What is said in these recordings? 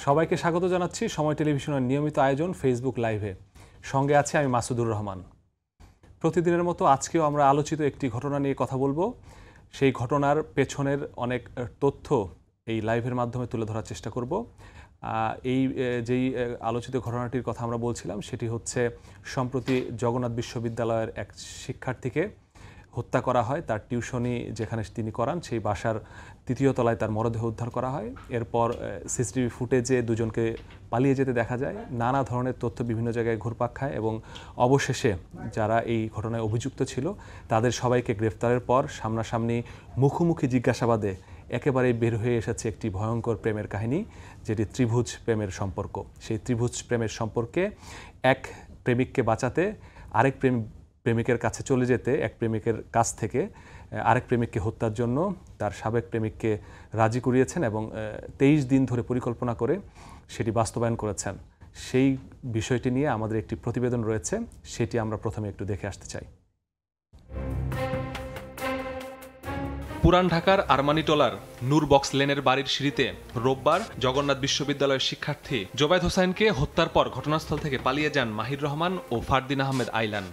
সবাইকে স্বাগত জানাচ্ছি সময় টেলিভিশনের নিয়মিত আয়োজন ফেসবুক লাইভে। সঙ্গে আছে আমি মাসুদুর রহমান। প্রতিদিনের মতো আজকেও আমরা আলোচিত একটি ঘটনা নিয়ে কথা বলবো। সেই ঘটনার পেছনের অনেক তথ্য এই লাইভের মাধ্যমে তুলে ধরার চেষ্টা করব। যেই আলোচিত ঘটনাটির কথা আমরা বলছিলাম সেটি হচ্ছে সম্প্রতি জগন্নাথ বিশ্ববিদ্যালয়ের এক শিক্ষার্থীকে হত্যা করা হয়। তার টিউশনি যেখানে তিনি করান সেই বাসার তৃতীয় তলায় তার মরদেহ উদ্ধার করা হয়। এরপর সিসিটিভি ফুটেজে দুজনকে পালিয়ে যেতে দেখা যায়। নানা ধরনের তথ্য বিভিন্ন জায়গায় ঘুরপাক খায় এবং অবশেষে যারা এই ঘটনায় অভিযুক্ত ছিল তাদের সবাইকে গ্রেফতারের পর সামনাসামনি মুখোমুখি জিজ্ঞাসাবাদে একেবারেই বের হয়ে এসেছে একটি ভয়ঙ্কর প্রেমের কাহিনী, যেটি ত্রিভুজ প্রেমের সম্পর্ক। সেই ত্রিভুজ প্রেমের সম্পর্কে এক প্রেমিককে বাঁচাতে আরেক প্রেমিকের কাছে চলে যেতে এক প্রেমিকের কাছ থেকে আরেক প্রেমিককে হত্যার জন্য তার সাবেক প্রেমিককে রাজি করিয়েছেন এবং 23 দিন ধরে পরিকল্পনা করে সেটি বাস্তবায়ন করেছেন। সেই বিষয়টি নিয়ে আমাদের একটি প্রতিবেদন রয়েছে, সেটি আমরা প্রথমে একটু দেখে আসতে চাই। পুরান ঢাকার আরমানিটোলার নূর বক্স লেনের বাড়ির সিঁড়িতে রোববার জগন্নাথ বিশ্ববিদ্যালয়ের শিক্ষার্থী জোবায়েদ হোসাইনকে হত্যার পর ঘটনাস্থল থেকে পালিয়ে যান মাহির রহমান ও ফারদিন আহমেদ আইলান।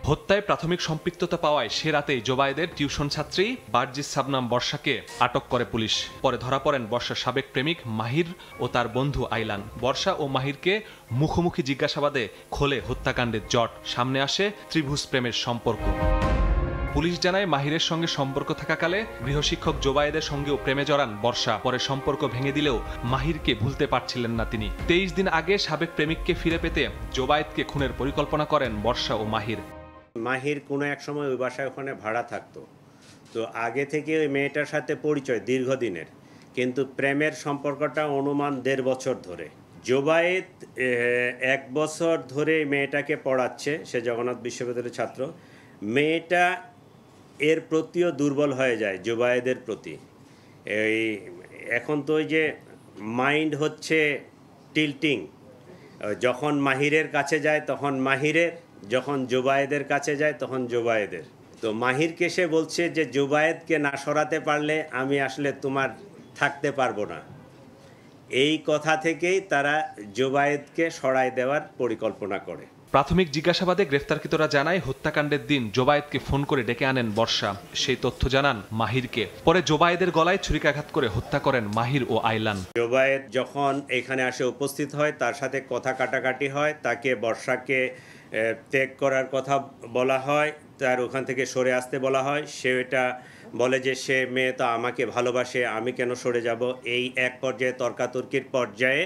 হত্যায় প্রাথমিক সম্পৃক্ততা পাওয়ায় সে রাতেই জোবায়েদের টিউশন ছাত্রী বারজিস সাবনাম বর্ষাকে আটক করে পুলিশ। পরে ধরা পড়েন বর্ষার সাবেক প্রেমিক মাহির ও তার বন্ধু আইলান। বর্ষা ও মাহিরকে মুখোমুখি জিজ্ঞাসাবাদে খোলে হত্যাকাণ্ডের জট, সামনে আসে ত্রিভুজ প্রেমের সম্পর্ক। পুলিশ জানায় মাহিরের সঙ্গে সম্পর্ক থাকাকালে গৃহশিক্ষক জোবায়েদের সঙ্গেও প্রেমে জড়ান বর্ষা। পরে সম্পর্ক ভেঙে দিলেও মাহিরকে ভুলতে পারছিলেন না তিনি। 23 দিন আগে সাবেক প্রেমিককে ফিরে পেতে জোবায়েদকে খুনের পরিকল্পনা করেন বর্ষা ও মাহির। মাহির কোনো এক সময় ওই বাসায় ওখানে ভাড়া থাকতো, তো আগে থেকে ওই মেয়েটার সাথে পরিচয় দীর্ঘদিনের, কিন্তু প্রেমের সম্পর্কটা অনুমান 1.5 বছর ধরে। জোবায়েদ 1 বছর ধরে মেয়েটাকে পড়াচ্ছে, সে জগন্নাথ বিশ্ববিদ্যালয়ের ছাত্র। মেয়েটা এর প্রতিও দুর্বল হয়ে যায় জোবায়েদের প্রতি। এখন তো ওই যে মাইন্ড হচ্ছে টিল্টিং, যখন মাহিরের কাছে যায় তখন মাহিরের, যখন জোবায়েদের কাছে যায় তখন জোবায়েদের। তো মাহিরকে সে বলছে যে জোবায়েদকে না সরাতে পারলে আমি আসলে তোমার থাকতে পারবো না। এই কথা থেকেই তারা জোবায়েদকে সরায় দেওয়ার পরিকল্পনা করে। প্রাথমিক জিজ্ঞাসাবাদে গ্রেফতারকৃতরা জানায় হত্যাকাণ্ডের দিন জোবায়েদকে ফোন করে ডেকে আনেন বর্ষা। সেই তথ্য জানান মাহিরকে। পরে জোবায়েদের গলায় ছুরিকাঘাত করে হত্যা করেন মাহির ও আইলান। জোবায়েদ যখন এখানে আসে উপস্থিত হয়, তার সাথে কথা কাটাকাটি হয়, তাকে বর্ষাকে ত্যাগ করার কথা বলা হয়, তার ওখান থেকে সরে আসতে বলা হয়। সে এটা বলে যে সে মেয়ে তো আমাকে ভালোবাসে, আমি কেন সরে যাব। এই এক পর্যায়ে তর্কাতর্কির পর্যায়ে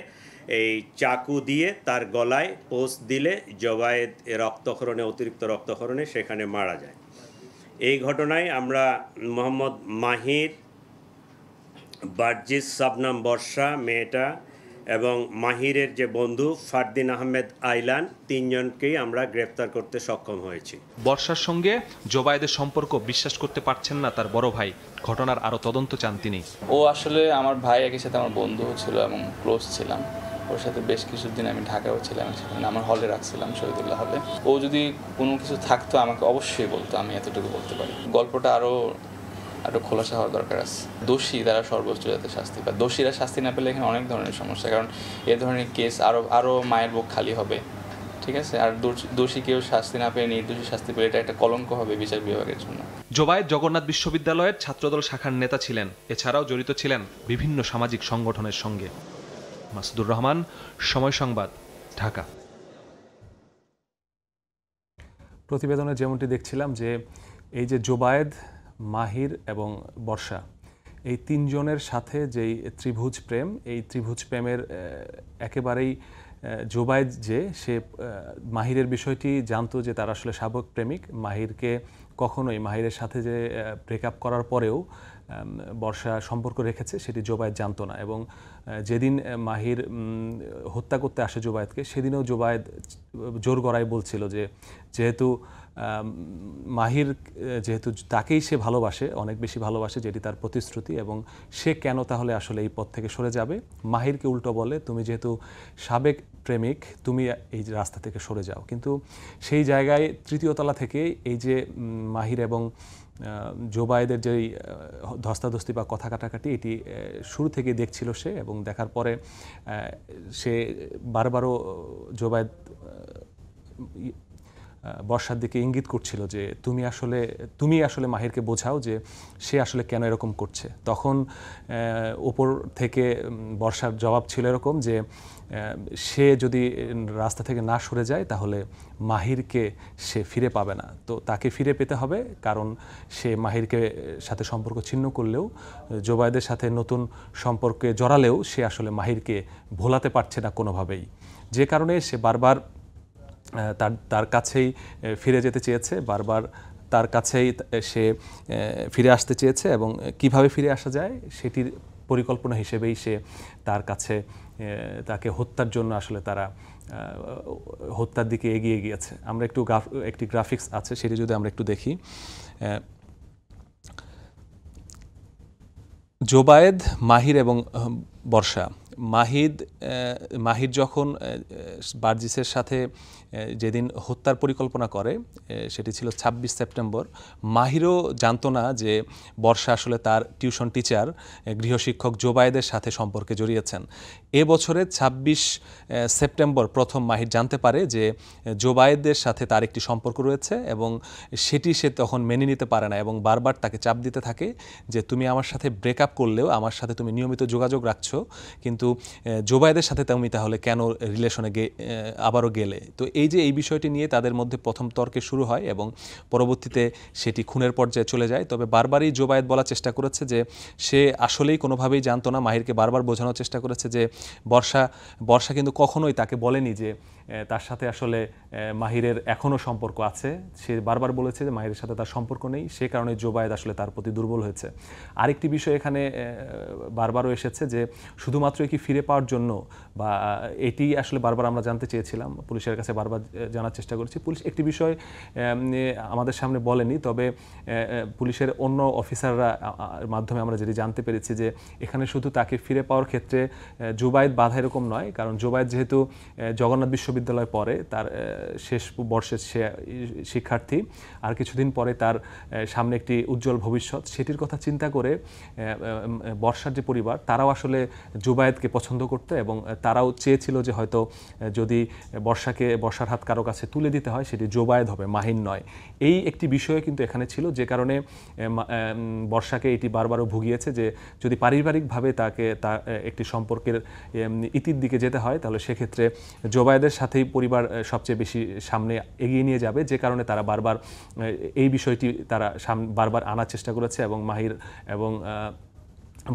এই চাকু দিয়ে তার গলায় পোস্ট দিলে জোবায়েদ রক্তক্ষরণে, অতিরিক্ত রক্তক্ষরণে সেখানে মারা যায়। এই ঘটনায় আমরা মোহাম্মদ মাহির, বারজিস সাবনাম বর্ষা মেয়েটা এবং মাহিরের যে বন্ধু ফারদিন আহমেদ আইলান, 3 জনকেই আমরা গ্রেফতার করতে সক্ষম হয়েছি। বর্ষার সঙ্গে জোবায়েদের সম্পর্ক বিশ্বাস করতে পারছেন না তার বড় ভাই। ঘটনার আরও তদন্ত চান তিনি। ও আসলে আমার ভাই, একই সাথে আমার বন্ধু ছিল এবং ক্লোজ ছিলাম। ওর সাথে বেশ কিছুদিন আমি ঢাকাও ছিলাম, সেখানে আমার হলে রাখছিলাম, শহীদুল্লাহ হলে। ও যদি কোনো কিছু থাকতো আমাকে অবশ্যই বলতো, আমি এতটুকু বলতে পারি। গল্পটা আরও খোলাসা হওয়ার দরকার আছে। দোষী তারা সর্বোচ্চ যাতে শাস্তি পায়। দোষীরা শাস্তি না পেলে এখানে অনেক ধরনের সমস্যা, কারণ এ ধরনের কেস আরও মায়ের বুক খালি হবে, ঠিক আছে। আর দোষী কেউ শাস্তি না পেয়ে নির্দোষী শাস্তি পেলে এটা একটা কলঙ্ক হবে বিচার বিভাগের জন্য। জোবায়েদ জগন্নাথ বিশ্ববিদ্যালয়ের ছাত্রদল শাখার নেতা ছিলেন, এছাড়াও জড়িত ছিলেন বিভিন্ন সামাজিক সংগঠনের সঙ্গে। মাসুদুর রহমান, সময় সংবাদ, ঢাকা। প্রতিবেদনে যেমনটি দেখছিলাম যে এই যে জোবায়েদ, মাহির এবং বর্ষা, এই 3 জনের সাথে যেই ত্রিভুজ প্রেম, এই ত্রিভুজ প্রেমের একেবারেই জোবায়েদ যে সে মাহিরের বিষয়টি জানতো যে তার আসলে সাবেক প্রেমিক। মাহিরকে কখনোই মাহিরের সাথে যে ব্রেকআপ করার পরেও বর্ষা সম্পর্ক রেখেছে সেটি জোবায়েদ জানতো না। এবং যেদিন মাহির হত্যা করতে আসে জোবায়েদকে, সেদিনও জোবায়েদ জোর গলায় বলছিল যে যেহেতু মাহির যেহেতু তাকেই সে ভালোবাসে, অনেক বেশি ভালোবাসে, যেটি তার প্রতিশ্রুতি, এবং সে কেন তাহলে আসলে এই পথ থেকে সরে যাবে। মাহিরকে উল্টো বলে তুমি যেহেতু সাবেক প্রেমিক তুমি এই রাস্তা থেকে সরে যাও। কিন্তু সেই জায়গায় তৃতীয় তলা থেকে এই যে মাহির এবং জোবায়েদের যেই ধস্তাধস্তি বা কথা কাটাকাটি এটি শুরু থেকে দেখছিল সে, এবং দেখার পরে সে বারবারও জোবায়েদ বর্ষার দিকে ইঙ্গিত করছিল যে তুমি আসলে মাহিরকে বোঝাও যে সে আসলে কেন এরকম করছে। তখন উপর থেকে বর্ষার জবাব ছিল এরকম যে সে যদি রাস্তা থেকে না সরে যায় তাহলে মাহিরকে সে ফিরে পাবে না, তো তাকে ফিরে পেতে হবে, কারণ সে মাহিরকে সাথে সম্পর্ক ছিন্ন করলেও জোবায়েদের সাথে নতুন সম্পর্কে জড়ালেও সে আসলে মাহিরকে ভোলাতে পারছে না কোনোভাবেই, যে কারণে সে বারবার তার কাছেই ফিরে যেতে চেয়েছে, বারবার তার কাছেই সে ফিরে আসতে চেয়েছে, এবং কিভাবে ফিরে আসা যায় সেটির পরিকল্পনা হিসেবেই সে তার কাছে তাকে হত্যার জন্য আসলে তারা হত্যার দিকে এগিয়ে গিয়েছে। আমরা একটি গ্রাফিক্স আছে সেটি যদি আমরা একটু দেখি। জোবায়েদ, মাহির এবং বর্ষা। মাহির যখন বার্জিসের সাথে যেদিন হত্যার পরিকল্পনা করে সেটি ছিল 26 সেপ্টেম্বর। মাহিরও জানতো না যে বর্ষা আসলে তার টিউশন টিচার গৃহশিক্ষক জোবায়েদের সাথে সম্পর্কে জড়িয়েছেন। এ বছরের 26 সেপ্টেম্বর প্রথম মাহির জানতে পারে যে জোবায়েদের সাথে তার একটি সম্পর্ক রয়েছে, এবং সেটি সে তখন মেনে নিতে পারে না এবং বারবার তাকে চাপ দিতে থাকে যে তুমি আমার সাথে ব্রেকআপ করলেও আমার সাথে তুমি নিয়মিত যোগাযোগ রাখছো, কিন্তু জোবায়েদের সাথে তুমি তাহলে কেন রিলেশনে আবারও গেলে। তো এই বিষয়টি নিয়ে তাদের মধ্যে প্রথম তর্কে শুরু হয় এবং পরবর্তীতে সেটি খুনের পর্যায়ে চলে যায়। তবে বারবারই জোবায়েদ বলার চেষ্টা করেছে যে সে আসলেই কোনোভাবেই জানতো না, মাহিরকে বারবার বোঝানোর চেষ্টা করেছে যে বর্ষা কিন্তু কখনোই তাকে বলেনি যে তার সাথে আসলে মাহিরের এখনও সম্পর্ক আছে। সে বারবার বলেছে যে মাহিরের সাথে তার সম্পর্ক নেই, সে কারণে জোবায়েদ আসলে তার প্রতি দুর্বল হয়েছে। আরেকটি বিষয় এখানে বারবারও এসেছে যে শুধুমাত্র কি ফিরে পাওয়ার জন্য, বা এটি আসলে বারবার আমরা জানতে চেয়েছিলাম, পুলিশের কাছে বারবার জানার চেষ্টা করেছি। পুলিশ একটি বিষয় আমাদের সামনে বলেনি, তবে পুলিশের অন্য অফিসাররা মাধ্যমে আমরা যেটি জানতে পেরেছি যে এখানে শুধু তাকে ফিরে পাওয়ার ক্ষেত্রে জোবায়েদ বাধা এরকম নয়, কারণ জোবায়েদ যেহেতু জগন্নাথ বিশ্ববিদ্যালয়ে পড়ে, তার শেষ বর্ষের শিক্ষার্থী, আর কিছুদিন পরে তার সামনে একটি উজ্জ্বল ভবিষ্যৎ, সেটির কথা চিন্তা করে বর্ষার যে পরিবার তারাও আসলে জোবায়েদকে পছন্দ করতে, এবং তারাও চেয়েছিল যে হয়তো যদি বর্ষার হাত কারো কাছে তুলে দিতে হয় সেটি জোবায়েদ হবে, মাহির নয়। এই একটি বিষয় কিন্তু এখানে ছিল, যে কারণে বর্ষাকে এটি বারবারও ভুগিয়েছে যে যদি পারিবারিকভাবে তাকে একটি সম্পর্কের ইতির দিকে যেতে হয় তাহলে সেক্ষেত্রে জোবায়েদের সাথেই পরিবার সবচেয়ে বেশি সামনে এগিয়ে নিয়ে যাবে, যে কারণে তারা বারবার এই বিষয়টি তারা বারবার আনার চেষ্টা করেছে। এবং মাহির এবং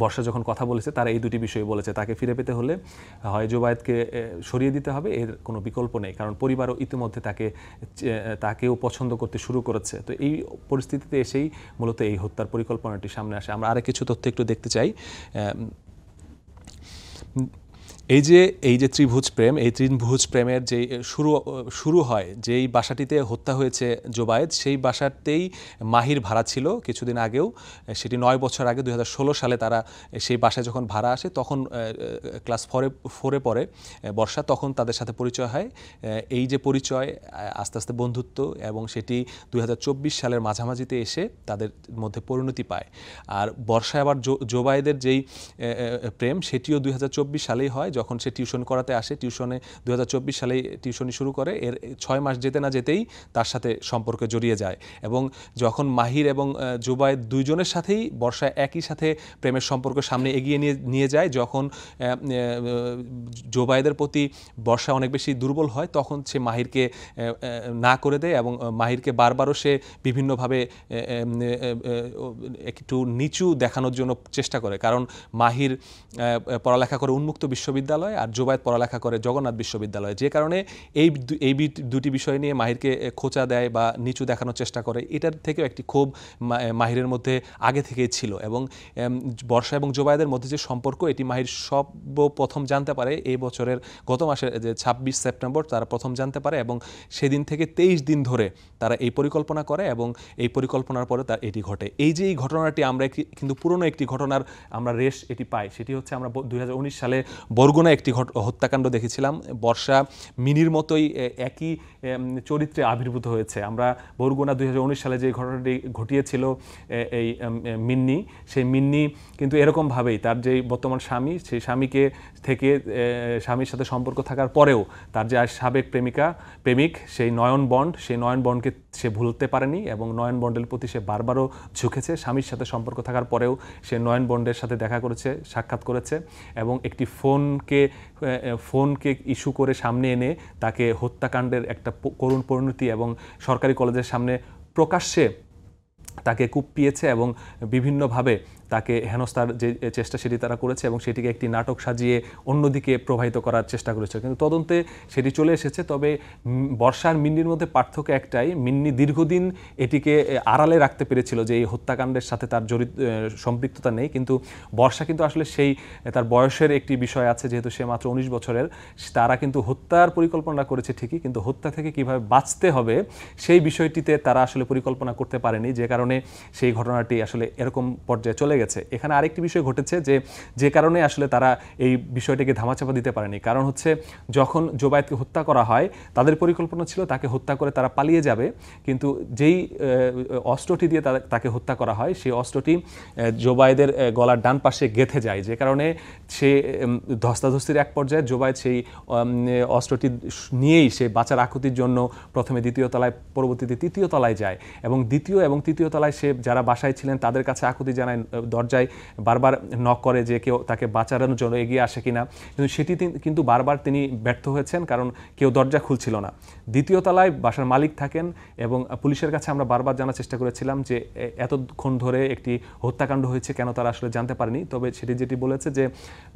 বর্ষা যখন কথা বলেছে তারা এই দুটি বিষয় বলেছে, তাকে ফিরে পেতে হলে হয় জোবায়েদকে সরিয়ে দিতে হবে, এর কোনো বিকল্প নেই, কারণ পরিবারও ইতিমধ্যে তাকেও পছন্দ করতে শুরু করেছে। তো এই পরিস্থিতিতে এসেই মূলত এই হত্যার পরিকল্পনাটি সামনে আসে। আমরা আরেক কিছু তথ্য একটু দেখতে চাই। এই যে ত্রিভুজ প্রেম, এই ত্রিভুজ প্রেমের যে শুরু হয়, যেই বাসাটিতে হত্যা হয়েছে জোবায়েদ, সেই বাসাতেই মাহির ভাড়া ছিল কিছুদিন আগেও, সেটি 9 বছর আগে 2016 সালে তারা সেই বাসায় যখন ভাড়া আসে, তখন ক্লাস 4-এ পড়ে বর্ষা, তখন তাদের সাথে পরিচয় হয়। এই যে পরিচয় আস্তে আস্তে বন্ধুত্ব, এবং সেটি 2024 সালের মাঝামাঝিতে এসে তাদের মধ্যে পরিণতি পায়। আর বর্ষা আবার জোবায়েদের যেই প্রেম, সেটিও 2024 সালেই হয়, যখন সে টিউশন করাতে আসে। টিউশনে 2024 সালেই টিউশনি শুরু করে, এর 6 মাস যেতে না যেতেই তার সাথে সম্পর্কে জড়িয়ে যায়। এবং যখন মাহির এবং জোবায়েদ দুইজনের সাথেই বর্ষা একই সাথে প্রেমের সম্পর্ক সামনে এগিয়ে নিয়ে যায়, যখন জোবায়েদের প্রতি বর্ষা অনেক বেশি দুর্বল হয়, তখন সে মাহিরকে না করে দেয়, এবং মাহিরকে বারবারও সে বিভিন্নভাবে একটু নিচু দেখানোর জন্য চেষ্টা করে, কারণ মাহির পড়ালেখা করে উন্মুক্ত বিশ্ববিদ্যালয় আর জোবায়েদ পড়ালেখা করে জগন্নাথ বিশ্ববিদ্যালয়ে, যে কারণে এই দুটি বিষয় নিয়ে মাহিরকে খোঁচা দেয় বা নিচু দেখানোর চেষ্টা করে। এটার থেকেও একটি ক্ষোভ মাহিরের মধ্যে আগে থেকেই ছিল। এবং বর্ষা এবং জোবায়েদের মধ্যে যে সম্পর্ক, এটি মাহির সর্বপ্রথম জানতে পারে এই বছরের গত মাসের যে 26 সেপ্টেম্বর তারা প্রথম জানতে পারে, এবং সেদিন থেকে 23 দিন ধরে তারা এই পরিকল্পনা করে, এবং এই পরিকল্পনার পরে তার এটি ঘটে। এই ঘটনাটি আমরা কিন্তু পুরনো একটি ঘটনার আমরা রেশ এটি পাই, সেটি হচ্ছে আমরা 2019 সালে বরুণ বরগুনা একটি হত্যাকাণ্ড দেখেছিলাম। বর্ষা মিনির মতোই একই চরিত্রে আবির্ভূত হয়েছে। আমরা বরগুনা 2019 সালে যে ঘটনাটি ঘটিয়েছিল এই মিন্নি, সেই মিন্নি কিন্তু এরকমভাবেই তার যে বর্তমান স্বামী, সেই স্বামীকে থেকে স্বামীর সাথে সম্পর্ক থাকার পরেও তার যে সাবেক প্রেমিক সেই নয়ন বন্ডকে সে ভুলতে পারেনি এবং নয়ন বন্ডের প্রতি সে বারবারও ঝুঁকেছে। স্বামীর সাথে সম্পর্ক থাকার পরেও সে নয়ন বন্ডের সাথে দেখা করেছে, সাক্ষাৎ করেছে এবং একটি ফোনকে ইস্যু করে সামনে এনে তাকে হত্যাকাণ্ডের একটা করুণ পরিণতি এবং সরকারি কলেজের সামনে প্রকাশ্যে তাকে কুপিয়েছে এবং বিভিন্নভাবে তাকে হেনস্থার যে চেষ্টা সেটি তারা করেছে এবং সেটিকে একটি নাটক সাজিয়ে অন্যদিকে প্রবাহিত করার চেষ্টা করেছে। কিন্তু তদন্তে সেটি চলে এসেছে। তবে বর্ষার মিন্নির মধ্যে পার্থক্য একটাই, মিন্নি দীর্ঘদিন এটিকে আড়ালে রাখতে পেরেছিল যে এই হত্যাকাণ্ডের সাথে তার সম্পৃক্ততা নেই, কিন্তু বর্ষা কিন্তু আসলে সেই তার বয়সের একটি বিষয় আছে, যেহেতু সে মাত্র 19 বছরের। তারা কিন্তু হত্যার পরিকল্পনা করেছে ঠিকই, কিন্তু হত্যা থেকে কিভাবে বাঁচতে হবে সেই বিষয়টিতে তারা আসলে পরিকল্পনা করতে পারেনি, যে কারণে সেই ঘটনাটি আসলে এরকম পর্যায়ে চলে গেছে। এখানে আরেকটি বিষয় ঘটেছে যে কারণে আসলে তারা এই বিষয়টিকে ধামাচাপা দিতে পারেনি। কারণ হচ্ছে যখন জোবায়েদকে হত্যা করা হয় তাদের পরিকল্পনা ছিল তাকে হত্যা করে তারা পালিয়ে যাবে, কিন্তু যেই অস্ত্রটি দিয়ে তাকে হত্যা করা হয় সেই অস্ত্রটি জোবায়েদের গলার ডান পাশে গেঁথে যায়, যে কারণে সে ধস্তাধস্তির এক পর্যায়ে জোবায়েদ সেই অস্ত্রটি নিয়েই সে বাঁচার আকুতির জন্য প্রথমে 2য় তলায়, পরবর্তীতে 3য় তলায় যায় এবং 2য় এবং 3য় তলায় সে যারা বাসায় ছিলেন তাদের কাছে আকুতি জানায়, দরজায় বারবার নক করে যে কেউ তাকে বাঁচানোর জন্য এগিয়ে আসে কিনা, কিন্তু সেটি কিন্তু বারবার তিনি ব্যর্থ হয়েছেন, কারণ কেউ দরজা খুলছিল না। 2য় তলায় বাসার মালিক থাকেন এবং পুলিশের কাছে আমরা বারবার জানার চেষ্টা করেছিলাম যে এতক্ষণ ধরে একটি হত্যাকাণ্ড হয়েছে কেন তারা আসলে জানতে পারেনি। তবে সেটি যেটি বলেছে যে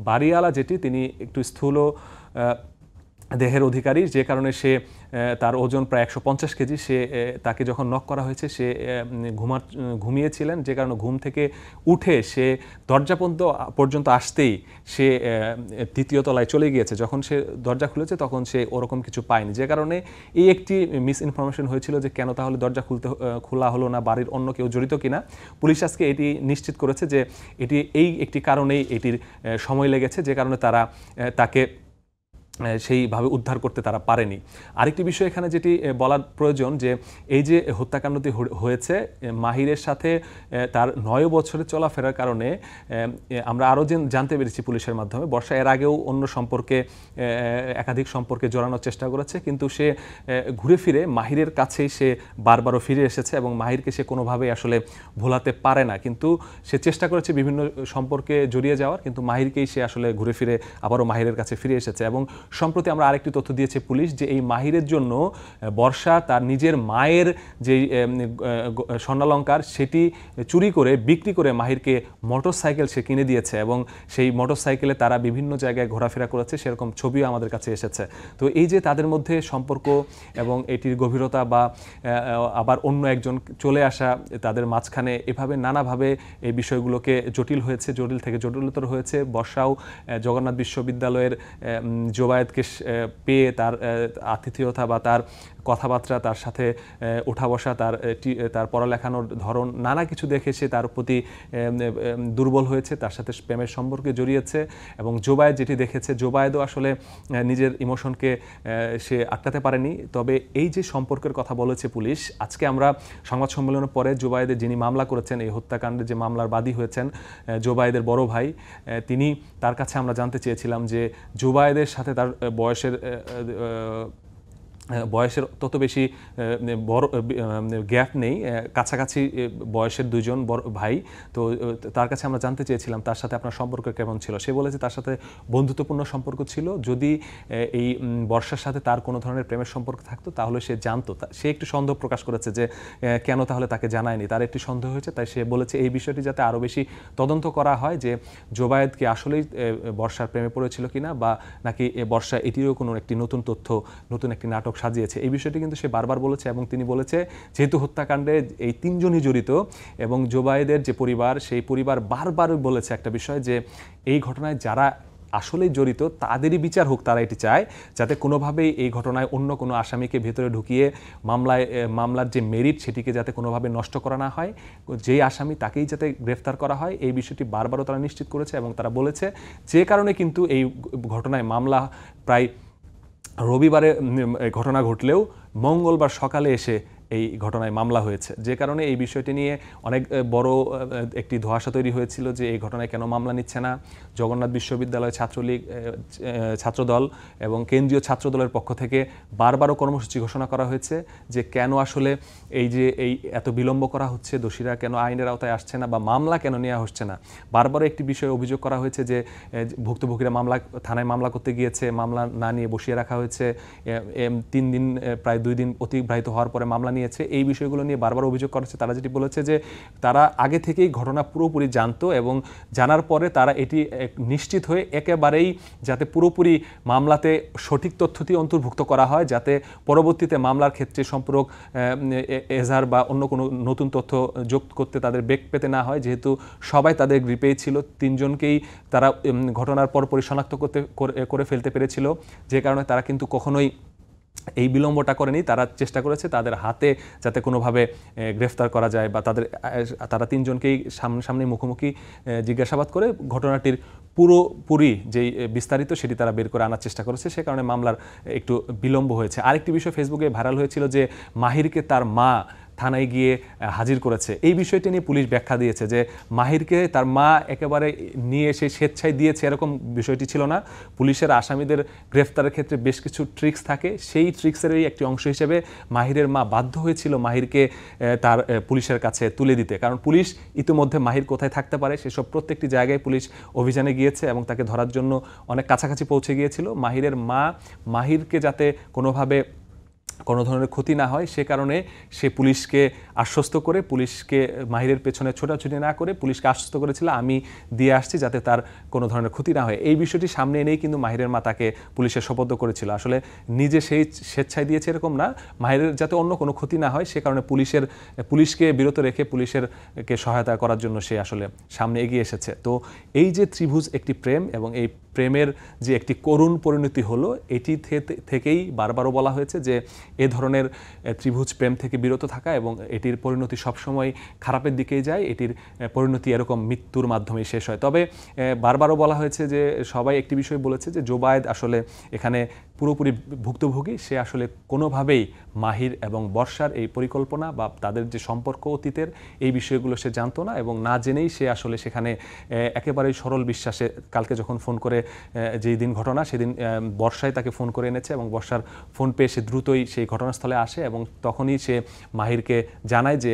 বাড়িওয়ালা তিনি একটু স্থূল দেহের অধিকারী, যে কারণে সে তার ওজন প্রায় 150 কেজি। তাকে যখন নক করা হয়েছে সে ঘুমিয়েছিলেন, যে কারণে ঘুম থেকে উঠে সে দরজা পর্যন্ত আসতেই সে 2য় তলায় চলে গিয়েছে। যখন সে দরজা খুলেছে তখন সে ওরকম কিছু পায়নি, যে কারণে এই একটি মিস ইনফরমেশন হয়েছিল যে কেন তাহলে দরজা খোলা হলো না, বাড়ির অন্য কেউ জড়িত কিনা। পুলিশ আজকে এটি নিশ্চিত করেছে যে এটি একটি কারণেই এটির সময় লেগেছে, যে কারণে তারা তাকে সেইভাবে উদ্ধার করতে তারা পারেনি। আরেকটি বিষয় এখানে যেটি বলার প্রয়োজন, যে এই যে হত্যাকাণ্ডটি হয়েছে মাহিরের সাথে তার 9 বছরের চলাফেরার কারণে আমরা আরও জানতে পেরেছি পুলিশের মাধ্যমে বর্ষা এর আগেও অন্য সম্পর্কে একাধিক সম্পর্কে জড়ানোর চেষ্টা করেছে, কিন্তু সে ঘুরে ফিরে মাহিরের কাছেই সে বারবারও ফিরে এসেছে এবং মাহিরকে সে কোনোভাবেই আসলে ভোলাতে পারে না। কিন্তু সে চেষ্টা করেছে বিভিন্ন সম্পর্কে জড়িয়ে যাওয়ার, কিন্তু মাহিরকেই সে আসলে ঘুরে ফিরে আবারও মাহিরের কাছে ফিরে এসেছে। এবং সম্প্রতি আমরা আরেকটি তথ্য দিয়েছে পুলিশ যে এই মাহিরের জন্য বর্ষা তার নিজের মায়ের যে স্বর্ণালংকার সেটি চুরি করে বিক্রি করে মাহিরকে মোটরসাইকেল সে কিনে দিয়েছে এবং সেই মোটরসাইকেলে তারা বিভিন্ন জায়গায় ঘোরাফেরা করেছে, সেরকম ছবিও আমাদের কাছে এসেছে। তো এই যে তাদের মধ্যে সম্পর্ক এবং এটির গভীরতা বা আবার অন্য একজন চলে আসা তাদের মাঝখানে, এভাবে নানাভাবে এই বিষয়গুলোকে জটিল থেকে জটিলতর হয়েছে। বর্ষাও জগন্নাথ বিশ্ববিদ্যালয়ের জোবায়েদকে পেয়ে তার আতিথেয়তা বা তার কথাবার্তা, তার সাথে ওঠা বসা, তার পড়ালেখানোর ধরন, নানা কিছু দেখে সে তার প্রতি দুর্বল হয়েছে, তার সাথে প্রেমের সম্পর্কে জড়িয়েছে। এবং জোবায়েদ যেটি দেখেছে, জোবায়েদও আসলে নিজের ইমোশনকে সে আটকাতে পারেনি। তবে এই যে সম্পর্কের কথা বলেছে পুলিশ, আজকে আমরা সংবাদ সম্মেলনের পরে জোবায়েদের যিনি মামলা করেছেন, এই হত্যাকাণ্ডের যে মামলার বাদী হয়েছেন জোবায়েদের বড় ভাই, তার কাছে আমরা জানতে চেয়েছিলাম যে জোবায়েদের সাথে তার বয়সের তত বেশি বড় গ্যাপ নেই, কাছাকাছি বয়সের 2 জন বড় ভাই। তো তার কাছে আমরা জানতে চেয়েছিলাম তার সাথে আপনার সম্পর্ক কেমন ছিল। সে বলেছে তার সাথে বন্ধুত্বপূর্ণ সম্পর্ক ছিল, যদি এই বর্ষার সাথে তার কোনো ধরনের প্রেমের সম্পর্ক থাকতো তাহলে সে জানতো। সে একটু সন্দেহ প্রকাশ করেছে যে কেন তাহলে তাকে জানায়নি, তার একটি সন্দেহ হয়েছে। তাই সে বলেছে এই বিষয়টি যাতে আরও বেশি তদন্ত করা হয়, যে জোবায়েদ কি আসলেই বর্ষার প্রেমে পড়েছিল কিনা, বা নাকি বর্ষা এটিরও কোনো একটি নতুন তথ্য, নতুন একটি নাটক সাজিয়েছে। এই বিষয়টি কিন্তু সে বারবার বলেছে এবং তিনি বলেছে যেহেতু হত্যাকাণ্ডে এই 3 জনই জড়িত এবং জোবায়েদের যে পরিবার, সেই পরিবার বারবার বলেছে একটা বিষয়, যে এই ঘটনায় যারা আসলেই জড়িত তাদেরই বিচার হোক, তারা এটি চায়, যাতে কোনোভাবেই এই ঘটনায় অন্য কোনো আসামিকে ভেতরে ঢুকিয়ে মামলার যে মেরিট সেটিকে যাতে কোনোভাবে নষ্ট করা না হয়, যেই আসামি তাকেই যাতে গ্রেফতার করা হয়, এই বিষয়টি বারবারও তারা নিশ্চিত করেছে। এবং তারা বলেছে যে কারণে কিন্তু এই ঘটনায় মামলা প্রায় রবিবারে ঘটনা ঘটলেও মঙ্গলবার সকালে এসে এই ঘটনায় মামলা হয়েছে, যে কারণে এই বিষয়টি নিয়ে অনেক বড় একটি ধোঁয়াশা তৈরি হয়েছিল যে এই ঘটনায় কেন মামলা নিচ্ছে না। জগন্নাথ বিশ্ববিদ্যালয় ছাত্রলীগ, ছাত্রদল এবং কেন্দ্রীয় ছাত্রদলের পক্ষ থেকে বারবারও কর্মসূচি ঘোষণা করা হয়েছে যে কেন আসলে এই এত বিলম্ব করা হচ্ছে, দোষীরা কেন আইনের আওতায় আসছে না বা মামলা কেন নেওয়া হচ্ছে না। বারবারও একটি বিষয়ে অভিযোগ করা হয়েছে যে ভুক্তভোগীরা থানায় মামলা করতে গিয়েছে, মামলা না নিয়ে বসিয়ে রাখা হয়েছে, 3 দিন প্রায় 2 দিন অতিবাহিত হওয়ার পরে মামলা নিয়েছে। এই বিষয়গুলো নিয়ে বারবার অভিযোগ করেছে। তারা যেটি বলেছে যে তারা আগে থেকেই ঘটনা পুরোপুরি জানতো এবং জানার পরে তারা এটি নিশ্চিত হয়ে একেবারেই যাতে পুরোপুরি মামলাতে সঠিক তথ্যটি অন্তর্ভুক্ত করা হয়, যাতে পরবর্তীতে মামলার ক্ষেত্রে সম্পূরক এজাহার বা অন্য কোনো নতুন তথ্য যোগ করতে তাদের বেগ পেতে না হয়। যেহেতু সবাই তাদের গ্রিপেই ছিল, 3 জনকেই তারা ঘটনার পরপরই শনাক্ত করে ফেলতে পেরেছিল, যে কারণে তারা কিন্তু কখনোই এই বিলম্বটা করেনি। তারা চেষ্টা করেছে তাদের হাতে যাতে কোনোভাবে গ্রেফতার করা যায় বা তারা 3 জনকেই সামনে মুখোমুখি জিজ্ঞাসাবাদ করে ঘটনাটির পুরোপুরি যেই বিস্তারিত সেটি তারা বের করে আনার চেষ্টা করেছে, সে কারণে মামলার একটু বিলম্ব হয়েছে। আরেকটি বিষয় ফেসবুকে ভাইরাল হয়েছিল যে মাহিরকে তার মা থানায় গিয়ে হাজির করেছে। এই বিষয়টি নিয়ে পুলিশ ব্যাখ্যা দিয়েছে যে মাহিরকে তার মা একেবারে নিয়ে এসে স্বেচ্ছায় দিয়েছে, এরকম বিষয়টি ছিল না। পুলিশের আসামিদের গ্রেফতারের ক্ষেত্রে বেশ কিছু ট্রিক্স থাকে, সেই ট্রিক্সেরই একটি অংশ হিসেবে মাহিরের মা বাধ্য হয়েছিল মাহিরকে তার পুলিশের কাছে তুলে দিতে, কারণ পুলিশ ইতিমধ্যে মাহির কোথায় থাকতে পারে সেসব প্রত্যেকটি জায়গায় পুলিশ অভিযানে গিয়েছে এবং তাকে ধরার জন্য অনেক কাছাকাছি পৌঁছে গিয়েছিল। মাহিরের মা মাহিরকে যাতে কোনোভাবে কোনো ধরনের ক্ষতি না হয় সে কারণে সে পুলিশকে আশ্বস্ত করে, পুলিশকে মাহিরের পেছনে ছোটাছুটি না করে পুলিশকে আশ্বস্ত করেছিল আমি দিয়ে আসছি যাতে তার কোনো ধরনের ক্ষতি না হয়। এই বিষয়টি সামনে এনেই কিন্তু মাহিরের মা তাকে পুলিশে সোপর্দ করেছিল। আসলে নিজে সেই স্বেচ্ছায় দিয়েছে এরকম না, মাহিরের যাতে অন্য কোনো ক্ষতি না হয় সে কারণে পুলিশকে বিরত রেখে পুলিশেরকে সহায়তা করার জন্য সে আসলে সামনে এগিয়ে এসেছে। তো এই যে ত্রিভুজ একটি প্রেম এবং এই প্রেমের যে একটি করুণ পরিণতি হলো, এটি থেকেই বারবারও বলা হয়েছে যে এ ধরনের ত্রিভুজ প্রেম থেকে বিরত থাকা এবং এটির পরিণতি সবসময় খারাপের দিকেই যায়, এটির পরিণতি এরকম মৃত্যুর মাধ্যমেই শেষ হয়। তবে বারবারও বলা হয়েছে যে সবাই একটি বিষয় বলেছে যে জোবায়েদ আসলে এখানে পুরোপুরি ভুক্তভোগী, সে আসলে কোনোভাবেই মাহির এবং বর্ষার এই পরিকল্পনা বা তাদের যে সম্পর্ক অতীতের এই বিষয়গুলো সে জানতো না এবং না জেনেই সে আসলে সেখানে একেবারেই সরল বিশ্বাসে কালকে যখন ফোন করে যেই দিন ঘটনা সেদিন বর্ষায় তাকে ফোন করে এনেছে এবং বর্ষার ফোন পেয়ে সে দ্রুতই সেই ঘটনাস্থলে আসে এবং তখনই সে মাহিরকে জানায় যে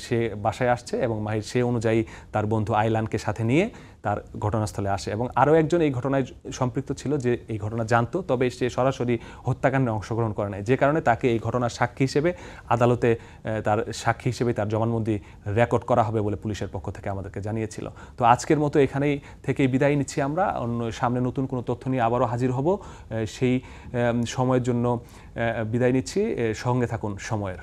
সে বাসায় আসছে এবং মাহির সে অনুযায়ী তার বন্ধু আইলানকে সাথে নিয়ে তার ঘটনাস্থলে আসে এবং আরও একজন এই ঘটনায় সম্পৃক্ত ছিল যে এই ঘটনা জানতো, তবে সে সরাসরি হত্যাকাণ্ডে অংশগ্রহণ করে নাই, যে কারণে তাকে এই ঘটনার সাক্ষী হিসেবে আদালতে তার সাক্ষী হিসেবে তার জবানবন্দি রেকর্ড করা হবে বলে পুলিশের পক্ষ থেকে আমাদেরকে জানিয়েছিল। তো আজকের মতো এখানেই থেকেই বিদায় নিচ্ছি আমরা, সামনে নতুন কোনো তথ্য নিয়ে আবারও হাজির হব, সেই সময়ের জন্য বিদায় নিচ্ছি। সঙ্গে থাকুন সময়ের।